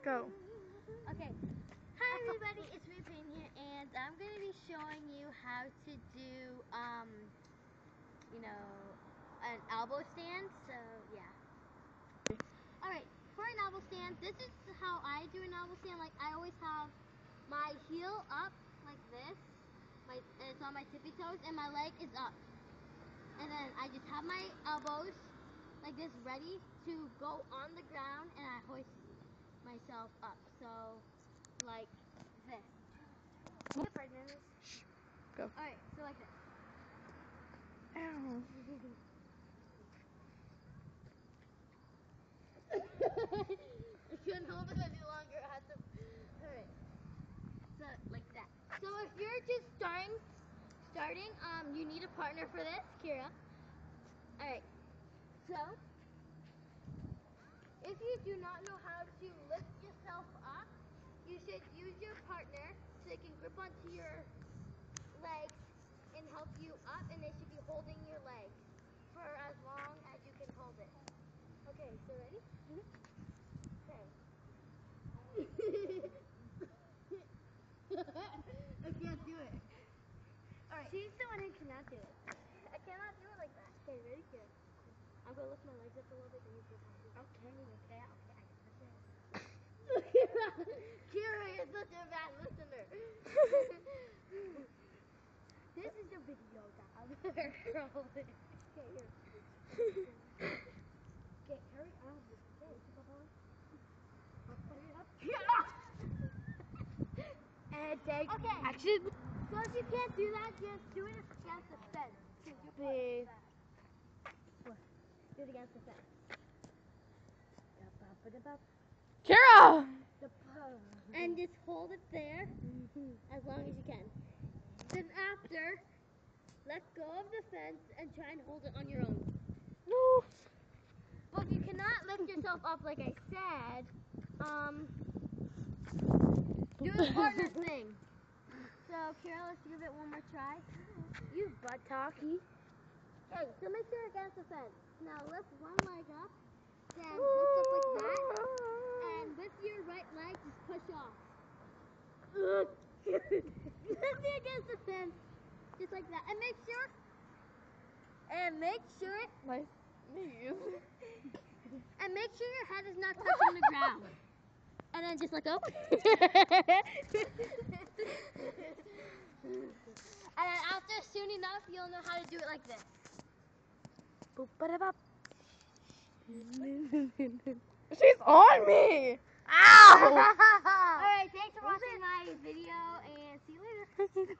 Go. Okay. Hi everybody, it's me Payne here, and I'm going to be showing you how to do, an elbow stand. So yeah. Alright, for an elbow stand, this is how I do an elbow stand. Like, I always have my heel up like this, and it's on my tippy toes, and my leg is up. And then I just have my elbows like this ready to go on the ground, and I hoist myself up. So, like this. Go. Alright, so like this. Ow. I couldn't hold it any longer. I had to. Alright. So, like that. So, if you're just starting, you need a partner for this, Kira. Alright. So, if you do not know how to lift yourself up, you should use your partner so they can grip onto your legs and help you up, and they should be holding your legs for as long as you can hold it. Okay, so ready? Okay. I can't do it. Alright. She's the one who cannot do it. I cannot do it like that. Okay, ready? Good. I'm going to lift my legs up a little bit, then you grip onto it. Okay. Kira, you're such a bad listener. This is a video, Dad. Okay, here. Okay, hurry up. Okay, come on. I'll put it up. And take Action. So if you can't do that, just do it against the fence. Big. Do it against the fence. Kira! And just hold it there as long as you can. Then after, let go of the fence and try and hold it on your own. No. But if you cannot lift yourself up like I said, do the partner thing. So Kira, let's give it one more try. You buttocky. Okay, so make sure against the fence. Now lift one leg up, then lift up like that, and with your right leg, just push off. Lift it against the fence, just like that, and make sure My knees. and make sure your head is not touching the ground. And then just let go. And then after soon enough, you'll know how to do it like this. Boop, ba-da-bop. She's on me! Ow! Alright, thanks for watching my video, and see you later.